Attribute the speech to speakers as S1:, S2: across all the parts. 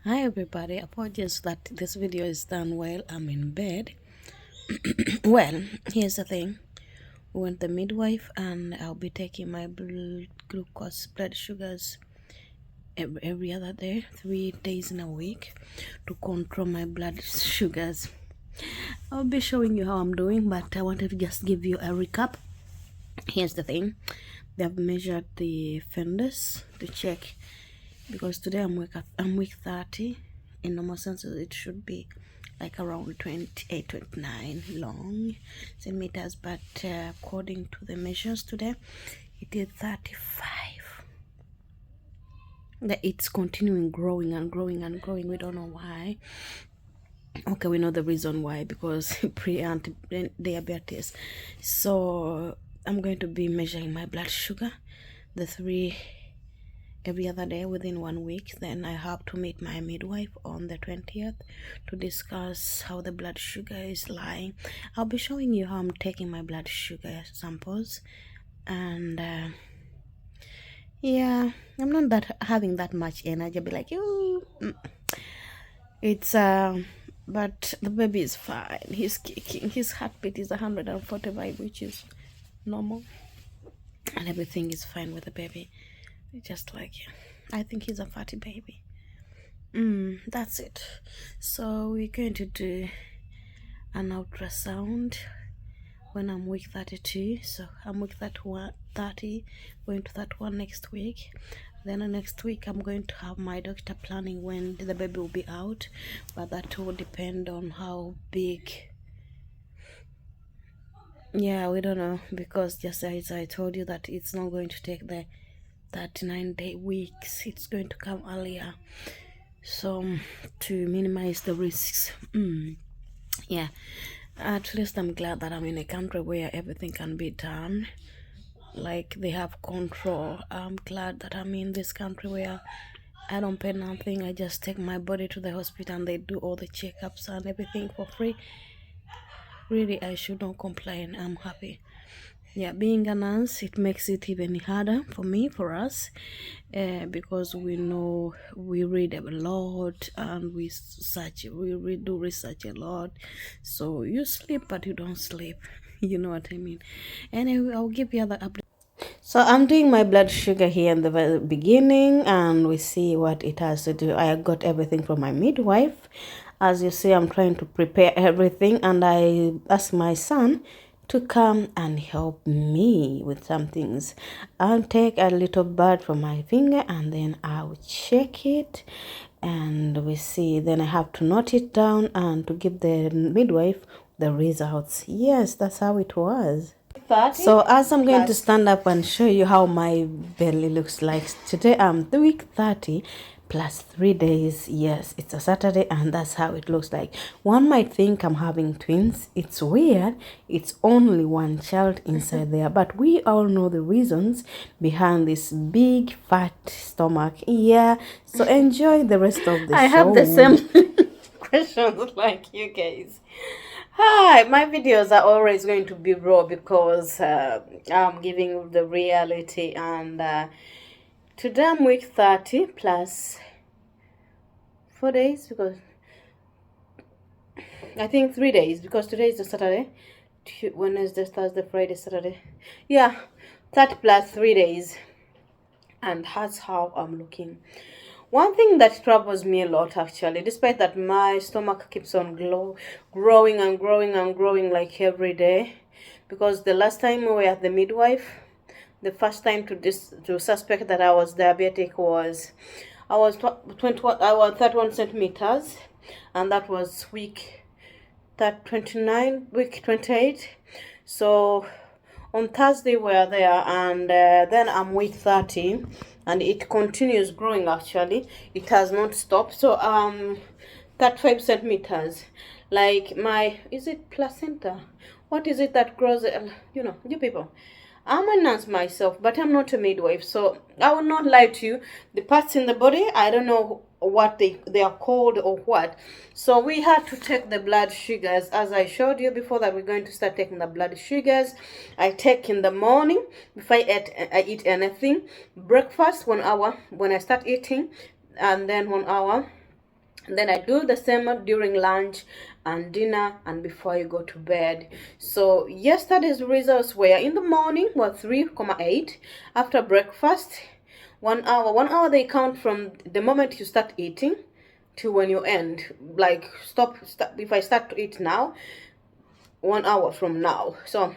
S1: Hi everybody, apologies that this video is done while I'm in bed. Well, here's the thing. We went the midwife and I'll be taking my blood sugars every other day, 3 days in a week, to control my blood sugars. I'll be showing you how I'm doing, but I wanted to just give you a recap. Here's the thing. They have measured the fenders to check, because today I'm week 30. In normal senses it should be like around 28, 29 long centimeters, but according to the measures today it is 35. That it's continuing growing and growing and growing. We don't know why. Okay, we know the reason why, because pre-diabetes. So I'm going to be measuring my blood sugar, the three, every other day within 1 week. Then I have to meet my midwife on the 20th to discuss how the blood sugar is lying. I'll be showing you how I'm taking my blood sugar samples, and yeah, I'm not that having that much energy. I'll be like, ooh, it's but the baby is fine. He's kicking. His heartbeat is 145, which is normal, and everything is fine with the baby. Just like, I think he's a fatty baby. That's it. So we're going to do an ultrasound when I'm week 32. So I'm week 30, going to 31 next week. Then next week I'm going to have my doctor planning when the baby will be out, but that will depend on how big. Yeah, we don't know, because just as I told you that it's not going to take the 39 weeks, it's going to come earlier, so to minimize the risks. Yeah, at least I'm glad that I'm in a country where everything can be done, like they have control. I'm glad that I'm in this country where I don't pay nothing. I just take my body to the hospital and they do all the checkups and everything for free. Really, I should not complain. I'm happy. Yeah, being a nurse, it makes it even harder for me, for us, because we know we read a lot and we do research a lot. So you sleep but you don't sleep. You know what I mean. Anyway, I'll give you other updates. So I'm doing my blood sugar here in the very beginning, and we see what it has to do. I got everything from my midwife. As you see, I'm trying to prepare everything, and I asked my son to come and help me with some things. I'll take a little blood from my finger and then I'll check it, and we see. Then I have to note it down and to give the midwife the results. Yes, that's how it was. So as I'm going to stand up and show you how my belly looks like today, I'm week 30 plus 3 days. Yes, it's a Saturday, and that's how it looks like. One might think I'm having twins. It's weird. It's only one child inside there, but we all know the reasons behind this big fat stomach. Yeah, so enjoy the rest of the show. I have the same questions like you guys. Hi, my videos are always going to be raw, because I'm giving you the reality, and today I'm week 30 plus 4 days, because I think 3 days, because today is the Saturday, Wednesday, Thursday, Friday, Saturday. Yeah, 30 plus 3 days, and that's how I'm looking. One thing that troubles me a lot, actually, despite that my stomach keeps on growing and growing and growing like every day, because the last time we were at the midwife, the first time to suspect that I was diabetic was, I was 31 centimeters, and that was week 29, week 28. So on Thursday we are there, and then I'm week 30, and it continues growing. Actually, it has not stopped. So 35 centimeters, like my, is it placenta? What is it that grows? You people, I'm a nurse myself, but I'm not a midwife, so I will not lie to you. The parts in the body, I don't know what they are called or what. So we had to take the blood sugars, as I showed you before, that we're going to start taking the blood sugars. I take in the morning before I eat anything. Breakfast 1 hour when I start eating, and then 1 hour And then I do the same during lunch and dinner and before you go to bed. So yesterday's results were in the morning were 3,8. After breakfast, 1 hour. 1 hour they count from the moment you start eating to when you end. Like stop if I start to eat now, 1 hour from now. So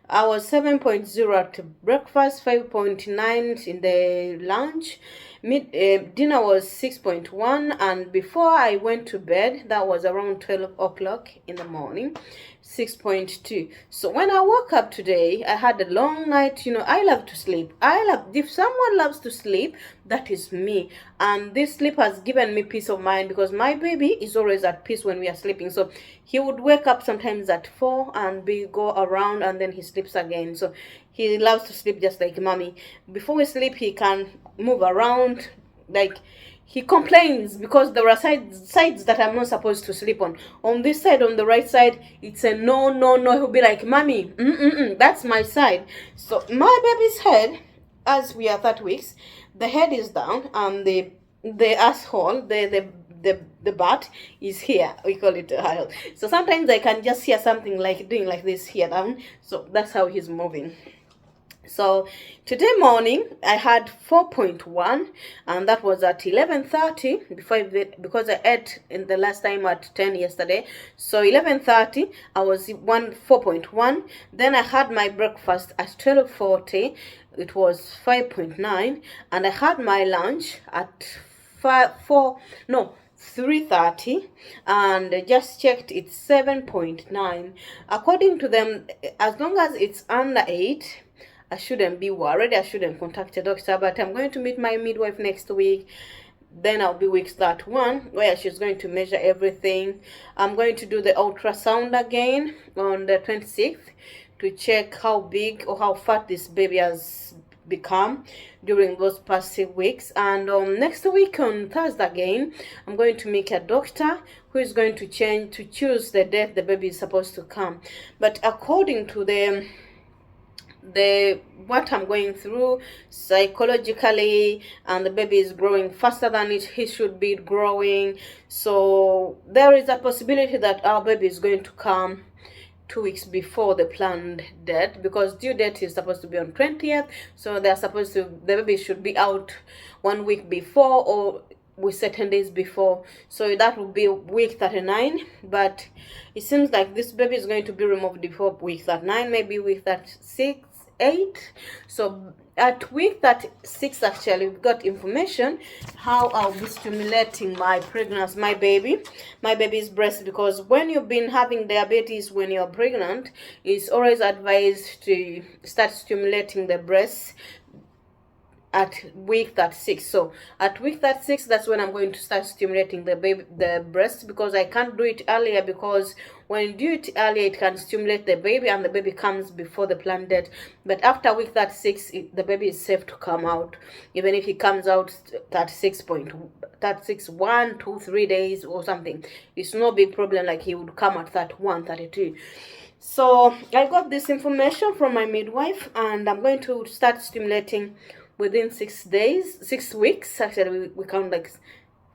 S1: I was 7.0 at breakfast, 5.9 in the lunch. Dinner was 6.1, and before I went to bed, that was around 12 o'clock in the morning, 6.2. So when I woke up today, I had a long night. I love to sleep. If someone loves to sleep, that is me. And this sleep has given me peace of mind because my baby is always at peace when we are sleeping. So he would wake up sometimes at 4 and go around, and then he sleeps again. So he loves to sleep just like mommy. Before we sleep, he can move around. Like, he complains because there are sides that I'm not supposed to sleep on. On this side, on the right side, it's a no, no, no. He'll be like, mommy, that's my side. So my baby's head, as we are 30 weeks, the head is down, and the asshole, the butt is here. We call it a aisle. So sometimes I can just hear something like doing like this here down. So that's how he's moving. So today morning I had 4.1, and that was at 11:30 because I ate in the last time at 10 yesterday. So 11:30 I was 4.1. Then I had my breakfast at 12:40. It was 5.9, and I had my lunch at 3:30, and I just checked, it's 7.9. According to them, as long as it's under 8, I shouldn't be worried. I shouldn't contact a doctor, but I'm going to meet my midwife next week. Then I'll be week start 1, where she's going to measure everything. I'm going to do the ultrasound again on the 26th to check how big or how fat this baby has become during those past 6 weeks. And next week on Thursday again, I'm going to meet a doctor who is going to choose the date the baby is supposed to come. But according to what I'm going through psychologically, and the baby is growing faster than he should be growing, so there is a possibility that our baby is going to come 2 weeks before the planned date, because due date is supposed to be on 20th. So the baby should be out 1 week before, or with certain days before. So that will be week 39, but it seems like this baby is going to be removed before week 39, maybe week 36, 8. So at week 36, actually, we've got information how I'll be stimulating my baby's breast, because when you've been having diabetes when you're pregnant, it's always advised to start stimulating the breast at week 36. So at week 36, that's when I'm going to start stimulating the breast, because I can't do it earlier, because when you do it earlier, it can stimulate the baby and the baby comes before the planned date. But after week 36, the baby is safe to come out, even if he comes out 1, 2, 3 days or something. It's no big problem, like he would come at 31, 32. So I got this information from my midwife, and I'm going to start stimulating within 6 weeks. Actually, we count like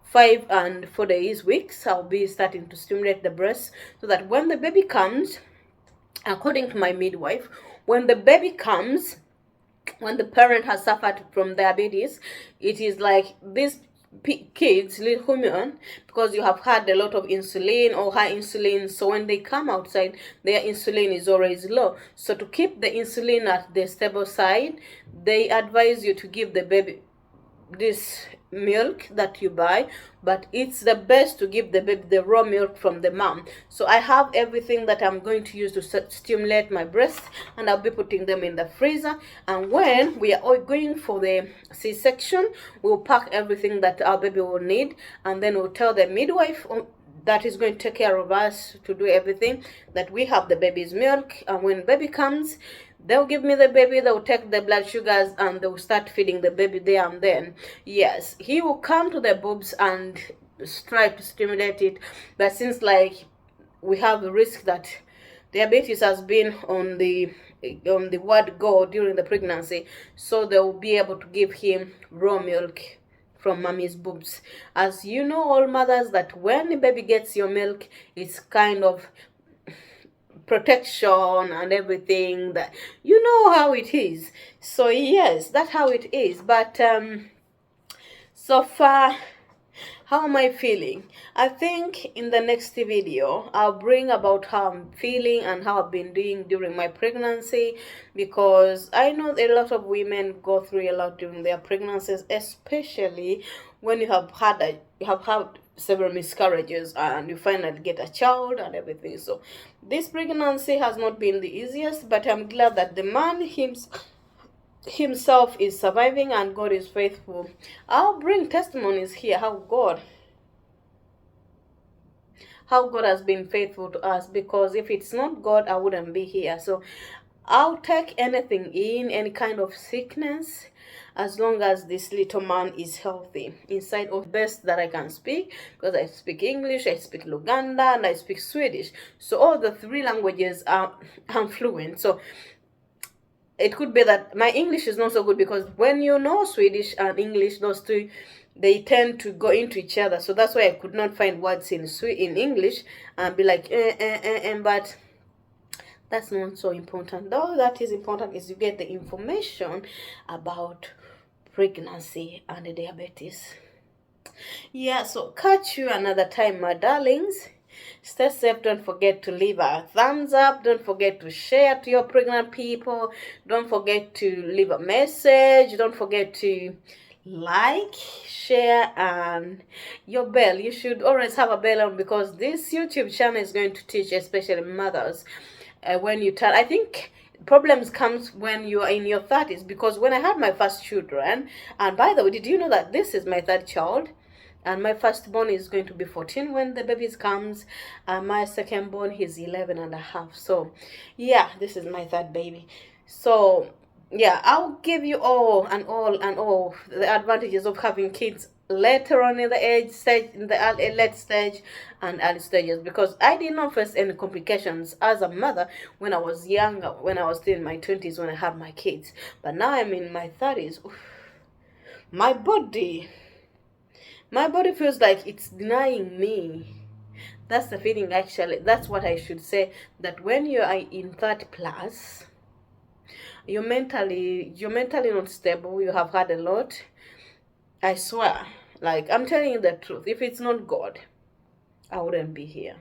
S1: 5 and 4 days weeks. I'll be starting to stimulate the breast, so that when the baby comes, according to my midwife, when the baby comes, when the parent has suffered from diabetes, it is like this kids, little human, because you have had a lot of insulin or high insulin, so when they come outside, their insulin is always low. So to keep the insulin at the stable side, they advise you to give the baby this milk that you buy, but it's the best to give the baby the raw milk from the mom. So I have everything that I'm going to use to stimulate my breast, and I'll be putting them in the freezer. And when we are all going for the C-section, we'll pack everything that our baby will need, and then we'll tell the midwife that is going to take care of us to do everything, that we have the baby's milk, and when baby comes, they'll give me the baby, they'll take the blood sugars, and they'll start feeding the baby there and then. Yes, he will come to the boobs and try to stimulate it, but since like we have the risk that diabetes has been on the word go during the pregnancy, so they'll be able to give him raw milk from mommy's boobs. As you know, all mothers, that when the baby gets your milk, it's kind of protection and everything, that you know how it is. So yes, that's how it is. But so far, how am I feeling? I think in the next video I'll bring about how I'm feeling and how I've been doing during my pregnancy, because I know a lot of women go through a lot during their pregnancies, especially when you have had several miscarriages and you finally get a child and everything. So this pregnancy has not been the easiest, but I'm glad that the man himself is surviving and God is faithful. I'll bring testimonies here how God has been faithful to us, because if it's not God, I wouldn't be here. So I'll take anything in, any kind of sickness, as long as this little man is healthy inside of best that I can speak, because I speak English, I speak Luganda, and I speak Swedish. So all the three languages I'm fluent. So it could be that my English is not so good, because when you know Swedish and English, those two, they tend to go into each other. So that's why I could not find words in English and be like but that's not so important. All that is important is you get the information about pregnancy and diabetes. Yeah, so catch you another time, my darlings. Stay safe. Don't forget to leave a thumbs up. Don't forget to share to your pregnant people. Don't forget to leave a message. Don't forget to like, share, and your bell. You should always have a bell on, because this YouTube channel is going to teach especially mothers when you turn. I think problems comes when you are in your 30s, because when I had my first children, and by the way, did you know that this is my third child? And my firstborn is going to be 14 when the baby comes, and my secondborn, he's 11 and a half. So yeah, this is my third baby. So yeah, I'll give you all the advantages of having kids later on in the age stage, in the late stage and early stages, because I did not face any complications as a mother when I was younger, when I was still in my 20s when I had my kids. But now I'm in my 30s. my body my body feels like it's denying me. That's the feeling, actually. That's what I should say, that when you are in 30 plus, you're mentally not stable. You have had a lot. I swear, like, I'm telling you the truth. If it's not God, I wouldn't be here.